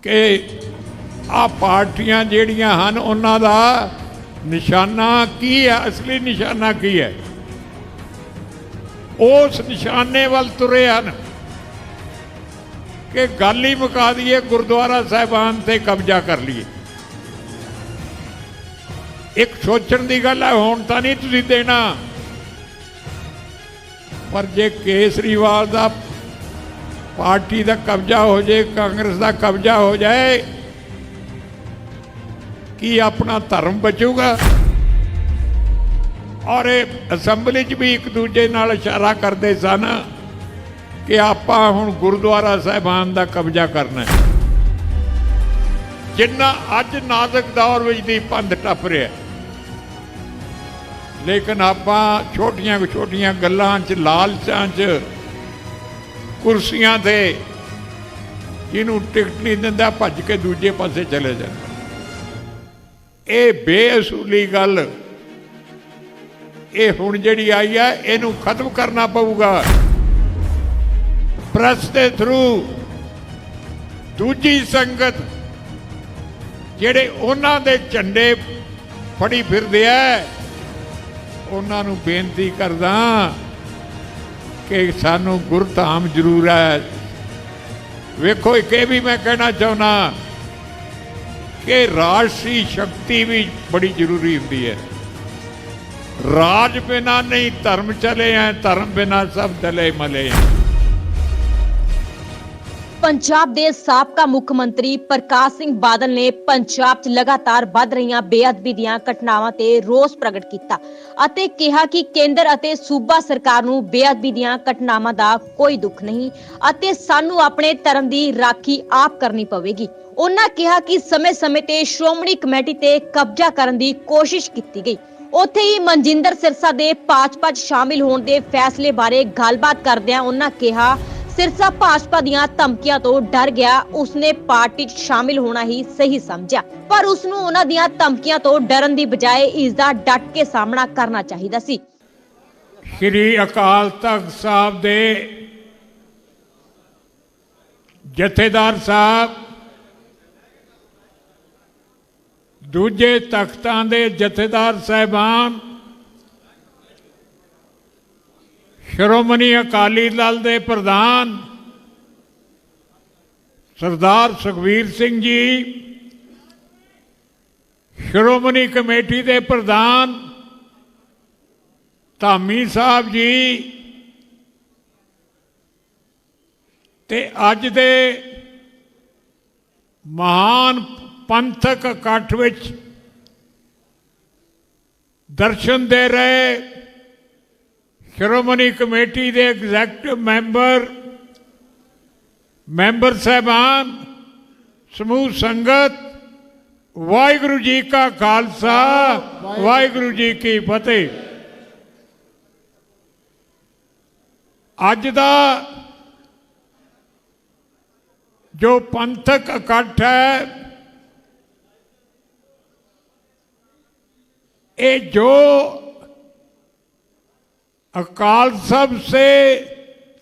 कि आ पार्टियां ਜਿਹੜੀਆਂ ਹਨ ਉਹਨਾਂ ਦਾ निशाना की है, असली निशाना की है, उस निशाने वाल तुरे हैं कि गल ही मुका दीए गुरुद्वारा साहिबान से कब्जा कर लिए। एक सोचण की गल है, हुण तां नहीं तुसीं देना, पर जे केसरीवाल का पार्टी का कब्जा हो जाए, कांग्रेस का कब्जा हो जाए, कि अपना धर्म बचूगा। और असैम्बली च भी एक दूजे नाल इशारा करते सन कि आपां हुण गुरुद्वारा साहिबान का कब्जा करना है। जिन्ना अज नाजुक दौर विच दी पंध टप रहा, लेकिन आपां छोटियां छोटियां गल्लां च, लालचां च, कुर्सियां ते जिन्हों टिकट नहीं दिंदा भज के दूजे पासे चले जाते। ये बेअसूली गल ये हुण जिहड़ी आई है, इहनूं खत्म करना पऊगा। प्रेस के थ्रू दूजी संगत जिहड़े उन्हां दे झंडे फड़ी फिरदे है, उन्हां नूं बेनती करदा कि सानूं गुरधाम जरूर है। वेखो एक भी मैं कहना चाहुंदा कि राजसी शक्ति भी बड़ी जरूरी होती है। राज बिना नहीं धर्म चले हैं, धर्म बिना सब चले मले हैं। पंजाब के साबका मुख मंत्री प्रकाश सिंह बादल ने पंजाब च लगातार बढ़ रही बेअदबी ਦੀਆਂ ਘਟਨਾਵਾਂ ਤੇ ਰੋਸ ਪ੍ਰਗਟ ਕੀਤਾ ਅਤੇ ਕਿਹਾ ਕਿ ਕੇਂਦਰ ਅਤੇ ਸੂਬਾ ਸਰਕਾਰ ਨੂੰ ਬੇਅਦਬੀ ਦੀਆਂ ਘਟਨਾਵਾਂ ਦਾ ਕੋਈ ਦੁੱਖ ਨਹੀਂ ਅਤੇ ਸਾਨੂੰ ਆਪਣੇ ਧਰਮ ਦੀ ਰਾਖੀ ਆਪ ਕਰਨੀ ਪਵੇਗੀ। ਉਹਨਾਂ ਕਿਹਾ ਕਿ ਸਮੇਂ-ਸਮੇਂ ਤੇ ਸ਼੍ਰੋਮਣੀ ਕਮੇਟੀ ਤੇ ਕਬਜ਼ਾ ਕਰਨ ਦੀ ਕੋਸ਼ਿਸ਼ ਕੀਤੀ ਗਈ। ਉੱਥੇ ਹੀ ਮਨਜਿੰਦਰ ਸਿਰਸਾ ਦੇ ਭਾਜਪਾ 'ਚ ਸ਼ਾਮਿਲ ਹੋਣ ਦੇ ਫੈਸਲੇ ਬਾਰੇ ਗੱਲਬਾਤ ਕਰਦਿਆਂ ਉਹਨਾਂ ਕਿਹਾ सिरसा भाजपा दियां धमकियां तो डर गया, उसने पार्टी च शामिल होना ही सही समझा, पर उसनू उन्हां दियां धमकियां तो डरन दी बजाय इसदा डट के सामना करना चाहिदा सी। श्री अकाल तख्त साहब दे जथेदार साहब, दूजे तख्तां दे जथेदार साहिबान, श्रोमणी अकाली दल के प्रधान सरदार सुखबीर सिंह जी, श्रोमणी कमेटी के प्रधान धामी साहब जी ते अज दे महान पंथक इकट्ठ विच दर्शन दे रहे श्रोमणी कमेटी के एग्जैक्टिव मैंबर साहबान, समूह संगत, वाहिगुरू जी का खालसा, वाहिगुरू जी की फतेह। अज दा जो पंथक इकट्ठ है, ये जो अकाल साहब से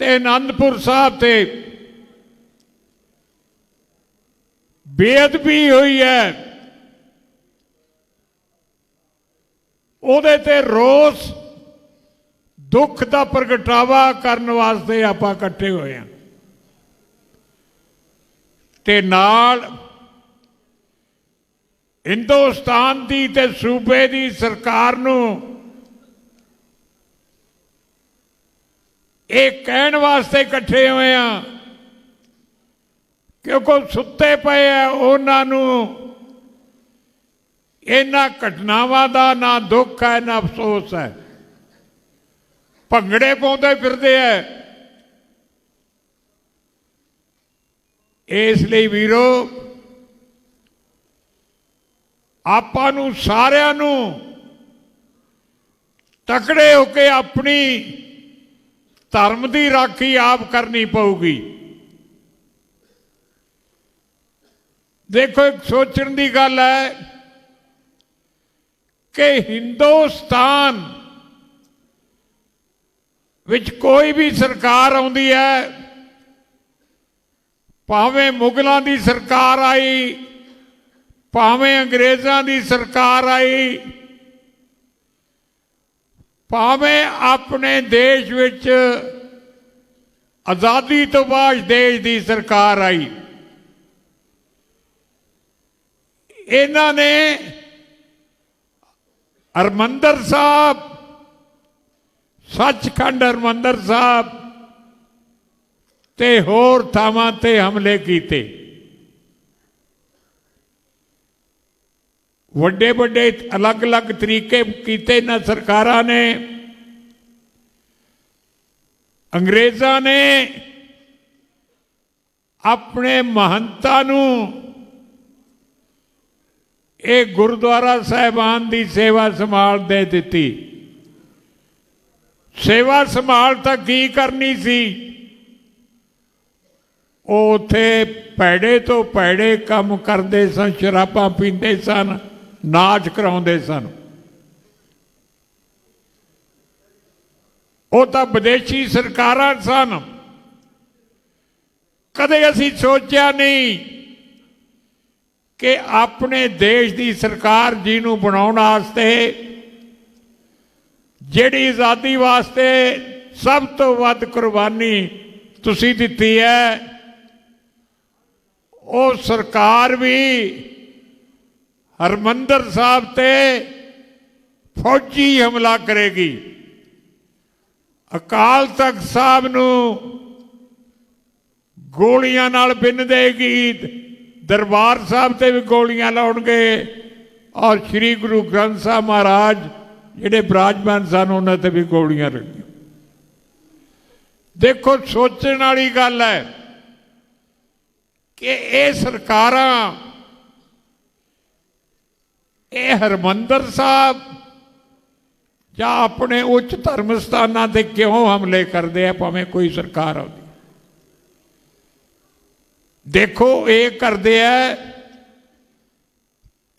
ते आनंदपुर साहब से बेअदबी हुई है, उहदे ते रोस दुख का प्रगटावा करने वास्ते आपां इकट्ठे होए हैं। ते नाल हिंदुस्तान दी ते सूबे दी सरकार नूं एक कहने वास्ते इकट्ठे हुए हैं क्योंकि सुते पे है, उन्होंने इन्हां घटनावां दा ना दुख है ना अफसोस है, भंगड़े पाउंदे फिरदे है। इसलिए वीरो, आपां नूं सारिआं नूं तकड़े होके अपनी धर्म की राखी आप करनी पऊगी। देखो, एक सोचने की गल है कि हिंदुस्तान विच कोई भी सरकार आउंदी है, भावें मुगलों की सरकार आई, भावें अंग्रेज़ों की सरकार आई, भावें अपने देश विच आज़ादी तो बाद देश की सरकार आई, इन्हां ने हरमंदर साहब, सचखंड हरमंदर साहब ते होर थावां ते हमले कीते। वड्डे वड्डे अलग अलग तरीके कीते इन्हां सरकारां ने। अंग्रेज़ां ने अपने महंतां नूं एक गुरुद्वारा साहिबान की सेवा संभाल दे दी। सेवा संभाल तो की करनी सी, उत्थे भैड़े तो भैड़े काम करते सन, शराबां पींदे सन, नाच कराउंदे सन। वो तो विदेशी सरकारां सन। कदे असीं सोचा नहीं कि अपने देश की सरकार जिन्हों बनाउण वास्ते, जिहड़ी आज़ादी वास्ते सब तो वध कुर्बानी तुसीं दित्ती है, वो सरकार भी हरमंदर साहब ते फौजी हमला करेगी। अकाल तख्त साहब नूं गोलियां नाल बिन देगी, दरबार साहब ते भी गोलियां लाउणगे, और श्री गुरु ग्रंथ साहब महाराज जिहड़े विराजमान सन उन्हां ते भी गोलियां लगियां। देखो सोचण वाली गल है कि ये सरकारां, ये हरमंदर साहब या अपने उच्च धर्म स्थानां ते क्यों हमले करते हैं, भावें कोई सरकार आती। देखो ये करते हैं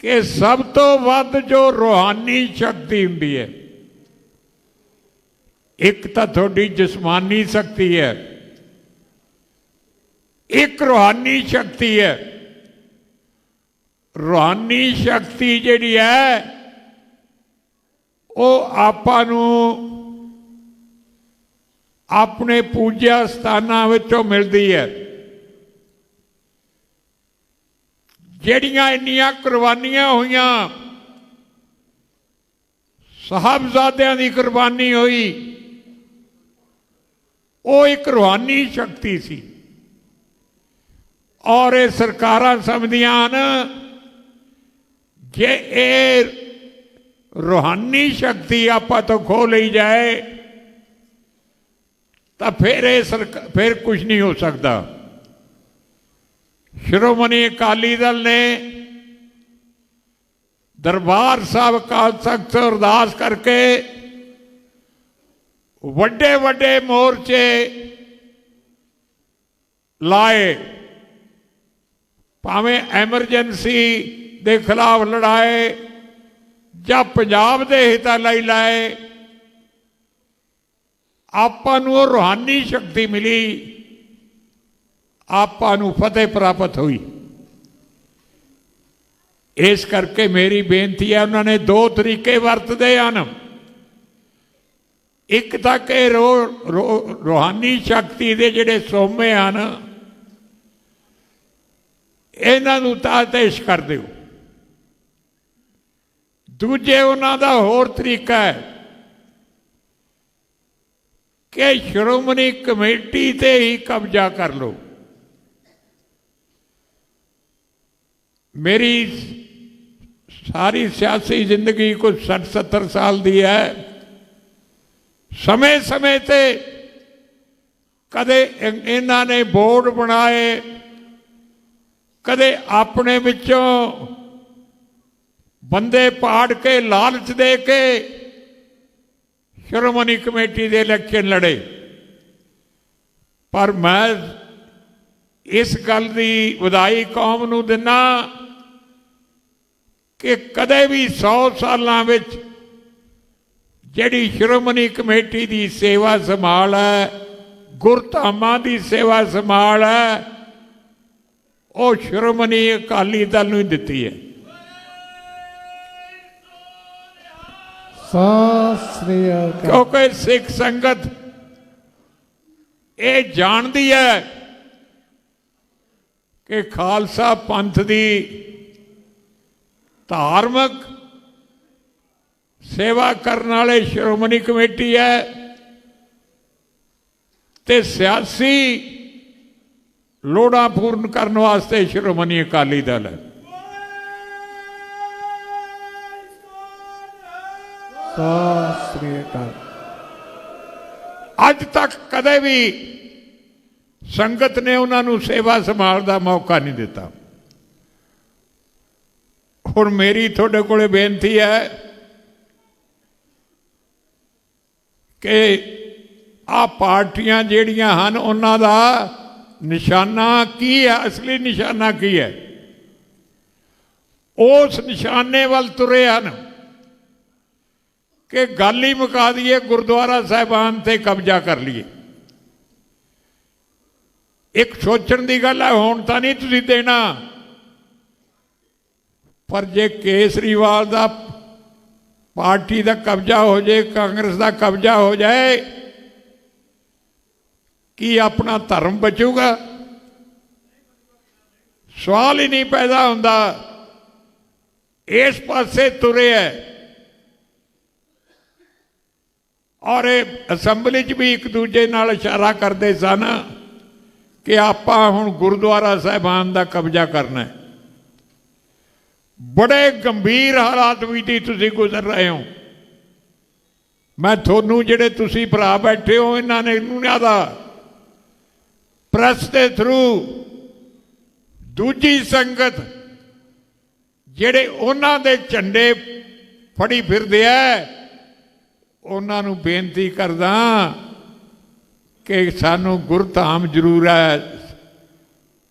कि सब तो वध जो रूहानी शक्ति हुंदी है, एक तो थोड़ी जिस्मानी शक्ति है, एक रूहानी शक्ति है। रूहानी शक्ति जिहड़ी है वो आपां नूं अपने पूजा स्थानां विचों मिलदी है। जिहड़ियां इन्नियां कुर्बानियां होईयां, साहबजादियां दी कुर्बानी हुई, वो एक रूहानी शक्ति सी। और ये सरकारां समझदियां न जे ये रूहानी शक्ति आपां तो खो ली जाए तो फिर कुछ नहीं हो सकता। श्रोमणी अकाली दल ने दरबार साहब अकाल तख्त से अरदास करके वड्डे वड्डे मोर्चे लाए, भावें एमरजेंसी दे खिलाफ लड़ाए या पंजाब दे हितां लई लाए। आपां नूं रूहानी शक्ति मिली, आपां नूं फतेह प्राप्त हुई। इस करके मेरी बेनती है, उन्होंने दो तरीके वरतदे हैं। एक तां कि रूहानी शक्ति दे जिहड़े सोमे हैं इन्हां नूं ताश कर दिओ। दूजे उन्हां दा होर तरीका है कि श्रोमणी कमेटी ते ही कब्जा कर लो। मेरी सारी सियासी जिंदगी कुछ 60-70 साल दी है। समय समय ते कदे इन्हां ने बोर्ड बनाए, कदे अपने विचों बंदे पाड़ के लालच दे के श्रोमणी कमेटी दे इलेक्शन लड़े। पर मैं इस गल की वधाई कौम नूं दिना कि कदे भी 100 सालां विच जिहड़ी श्रोमणी कमेटी की सेवा संभाल है, गुरधामां की सेवा संभाल है, ਉਹ ਸ਼੍ਰੋਮਣੀ ਅਕਾਲੀ ਦਲ ਨੂੰ ਹੀ ਦਿੱਤੀ ਹੈ। ਸਤਿ ਸ੍ਰੀ ਅਕਾਲ। ਕਿਉਂਕਿ ਸਿੱਖ ਸੰਗਤ ਇਹ ਜਾਣਦੀ ਹੈ ਕਿ ਖਾਲਸਾ ਪੰਥ ਦੀ ਧਾਰਮਿਕ ਸੇਵਾ ਕਰਨ ਵਾਲੇ ਸ਼੍ਰੋਮਣੀ ਕਮੇਟੀ ਹੈ ਤੇ ਸਿਆਸੀ ਲੋੜਾਂ ਪੂਰਨ ਕਰਨ ਵਾਸਤੇ ਸ਼੍ਰੋਮਣੀ ਅਕਾਲੀ ਦਲ ਹੈ। ਸਤਿ ਸ੍ਰੀ ਅਕਾਲ। ਅੱਜ ਤੱਕ ਕਦੇ ਵੀ ਸੰਗਤ ਨੇ ਉਹਨਾਂ ਨੂੰ ਸੇਵਾ ਸੰਭਾਲ ਦਾ ਮੌਕਾ ਨਹੀਂ ਦਿੱਤਾ। ਹੁਣ ਮੇਰੀ ਤੁਹਾਡੇ ਕੋਲੇ ਬੇਨਤੀ ਹੈ ਕਿ ਆਹ ਪਾਰਟੀਆਂ ਜਿਹੜੀਆਂ ਹਨ ਉਹਨਾਂ ਦਾ ਨਿਸ਼ਾਨਾ ਕੀ ਹੈ, ਅਸਲੀ ਨਿਸ਼ਾਨਾ ਕੀ ਹੈ, ਉਸ ਨਿਸ਼ਾਨੇ ਵੱਲ ਤੁਰੇ ਹਨ ਕਿ ਗੱਲ ਹੀ ਮੁਕਾ ਦਈਏ, ਗੁਰਦੁਆਰਾ ਸਾਹਿਬਾਨ ਤੇ ਕਬਜ਼ਾ ਕਰ ਲਈਏ। ਇੱਕ ਸੋਚਣ ਦੀ ਗੱਲ ਹੈ, ਹੁਣ ਤਾਂ ਨਹੀਂ ਤੁਸੀਂ ਦੇਣਾ, ਪਰ ਜੇ ਕੇਸਰੀਵਾਲ ਦਾ ਪਾਰਟੀ ਦਾ ਕਬਜ਼ਾ ਹੋ ਜਾਏ, ਕਾਂਗਰਸ ਦਾ ਕਬਜ਼ਾ ਹੋ ਜਾਏ, ਕੀ ਆਪਣਾ ਧਰਮ ਬਚੂਗਾ? ਸਵਾਲ ਹੀ ਨਹੀਂ ਪੈਦਾ ਹੁੰਦਾ। ਇਸ ਪਾਸੇ ਤੁਰੇ ਹੈ ਔਰ ਇਹ ਅਸੈਂਬਲੀ 'ਚ ਵੀ ਇੱਕ ਦੂਜੇ ਨਾਲ ਇਸ਼ਾਰਾ ਕਰਦੇ ਸਨ ਕਿ ਆਪਾਂ ਹੁਣ ਗੁਰਦੁਆਰਾ ਸਾਹਿਬਾਨ ਦਾ ਕਬਜ਼ਾ ਕਰਨਾ ਹੈ। ਬੜੇ ਗੰਭੀਰ ਹਾਲਾਤ ਵਿੱਚ ਤੁਸੀਂ ਗੁਜ਼ਰ ਰਹੇ ਹੋ। ਮੈਂ ਤੁਹਾਨੂੰ ਜਿਹੜੇ ਤੁਸੀਂ ਭਰਾ ਬੈਠੇ ਹੋ, ਇਹਨਾਂ ਨੇ ਇਹਨੂੰ ਜ਼ਿਆਦਾ ਪ੍ਰੈਸ ਦੇ ਥਰੂ ਦੂਜੀ ਸੰਗਤ ਜਿਹੜੇ ਉਹਨਾਂ ਦੇ ਝੰਡੇ ਫੜੀ ਫਿਰਦੇ ਆ, ਉਹਨਾਂ ਨੂੰ ਬੇਨਤੀ ਕਰਦਾ ਕਿ ਸਾਨੂੰ ਗੁਰਧਾਮ ਜ਼ਰੂਰ ਹੈ।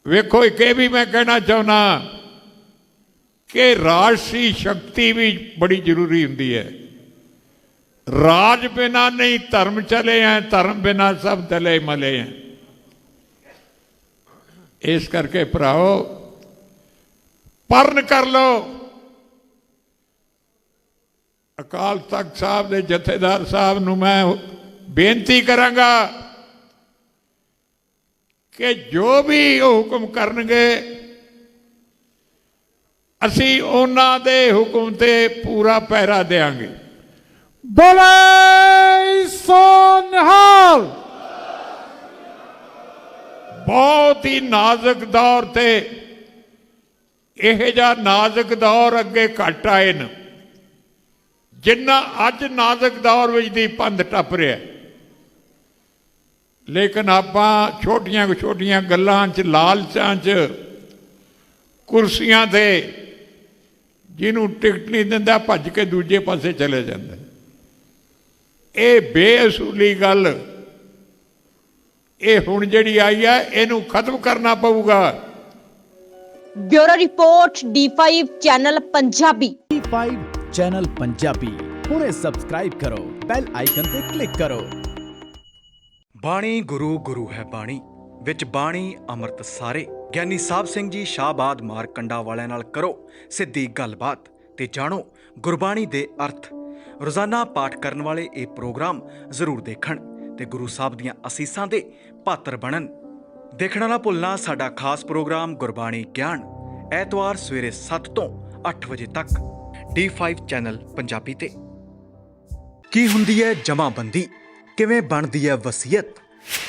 ਵੇਖੋ, ਇੱਕ ਇਹ ਵੀ ਮੈਂ ਕਹਿਣਾ ਚਾਹੁੰਦਾ ਕਿ ਰਾਜਸੀ ਸ਼ਕਤੀ ਵੀ ਬੜੀ ਜ਼ਰੂਰੀ ਹੁੰਦੀ ਹੈ। ਰਾਜ ਬਿਨਾ ਨਹੀਂ ਧਰਮ ਚਲੇ ਹੈ, ਧਰਮ ਬਿਨਾ ਸਭ ਤਲੇ ਮਲੇ ਹੈ। ਇਸ ਕਰਕੇ ਭਰਾਓ, ਪਰਨ ਕਰ ਲਓ। ਅਕਾਲ ਤਖਤ ਸਾਹਿਬ ਦੇ ਜਥੇਦਾਰ ਸਾਹਿਬ ਨੂੰ ਮੈਂ ਬੇਨਤੀ ਕਰਾਂਗਾ ਕਿ ਜੋ ਵੀ ਹੁਕਮ ਕਰਨਗੇ, ਅਸੀਂ ਉਹਨਾਂ ਦੇ ਹੁਕਮ ਤੇ ਪੂਰਾ ਪਹਿਰਾ ਦੇਵਾਂਗੇ। ਬੋਲੇ ਸੋ ਨਿਹਾਲ। ਬਹੁਤ ਹੀ ਨਾਜ਼ੁਕ ਦੌਰ ਤੇ ਇਹ ਜਿਹਾ ਨਾਜ਼ੁਕ ਦੌਰ ਅੱਗੇ ਘੱਟ ਆਏ ਨੇ ਜਿੰਨਾ ਅੱਜ ਨਾਜ਼ੁਕ ਦੌਰ ਵਿੱਚ ਦੀ ਪੰਧ ਟੱਪ ਰਿਹਾ। ਲੇਕਿਨ ਆਪਾਂ ਛੋਟੀਆਂ ਛੋਟੀਆਂ ਗੱਲਾਂ 'ਚ, ਲਾਲਚਾਂ 'ਚ, ਕੁਰਸੀਆਂ ਤੇ ਜਿਹਨੂੰ ਟਿਕਟ ਨਹੀਂ ਦਿੰਦਾ ਭੱਜ ਕੇ ਦੂਜੇ ਪਾਸੇ ਚਲੇ ਜਾਂਦਾ। ਇਹ ਬੇਅਸੂਲੀ ਗੱਲ ਇਹ ਹੁਣ ਜਿਹੜੀ ਆਈ ਹੈ, ਇਹਨੂੰ ਖਤਮ ਕਰਨਾ ਪਊਗਾ। Bureau report D5 channel Punjabi. D5 channel Punjabi ਹੁਣੇ ਸਬਸਕ੍ਰਾਈਬ ਕਰੋ, ਬੈਲ ਆਈਕਨ ਤੇ ਕਲਿੱਕ ਕਰੋ। ਬਾਣੀ ਗੁਰੂ ਗੁਰੂ ਹੈ ਬਾਣੀ, ਵਿੱਚ ਬਾਣੀ ਅੰਮ੍ਰਿਤ ਸਾਰੇ। ਗਿਆਨੀ ਸਾਹਿਬ ਸਿੰਘ ਜੀ ਸ਼ਾਹਬਾਦ ਮਾਰਕੰਡਾ ਵਾਲਿਆਂ ਨਾਲ ਕਰੋ ਸਿੱਧੀ ਗੱਲਬਾਤ ਤੇ ਜਾਣੋ ਗੁਰਬਾਣੀ ਦੇ ਅਰਥ। ਰੋਜ਼ਾਨਾ ਪਾਠ ਕਰਨ ਵਾਲੇ ਇਹ ਪ੍ਰੋਗਰਾਮ ਜ਼ਰੂਰ ਦੇਖਣ ਤੇ ਗੁਰੂ ਸਾਹਿਬ ਦੀਆਂ ਅਸੀਸਾਂ ਦੇ ਪਾਤਰ ਬਣਨ। ਦੇਖਣਾ ਨਾ ਭੁੱਲਣਾ ਸਾਡਾ ਖਾਸ ਪ੍ਰੋਗਰਾਮ ਗੁਰਬਾਣੀ ਗਿਆਨ, ਐਤਵਾਰ ਸਵੇਰੇ 7 ਤੋਂ 8 ਵਜੇ ਤੱਕ D5 ਚੈਨਲ ਪੰਜਾਬੀ ਤੇ। ਕੀ ਹੁੰਦੀ ਹੈ ਜਮਾਬੰਦੀ, ਕਿਵੇਂ ਬਣਦੀ ਹੈ ਵਸੀਅਤ,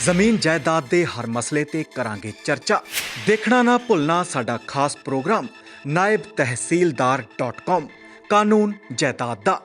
ਜ਼ਮੀਨ ਜਾਇਦਾਦ ਦੇ ਹਰ ਮਸਲੇ ਤੇ ਕਰਾਂਗੇ ਚਰਚਾ। ਦੇਖਣਾ ਨਾ ਭੁੱਲਣਾ ਸਾਡਾ ਖਾਸ ਪ੍ਰੋਗਰਾਮ naibtehsildar.com ਕਾਨੂੰਨ ਜਾਇਦਾਦ ਦਾ।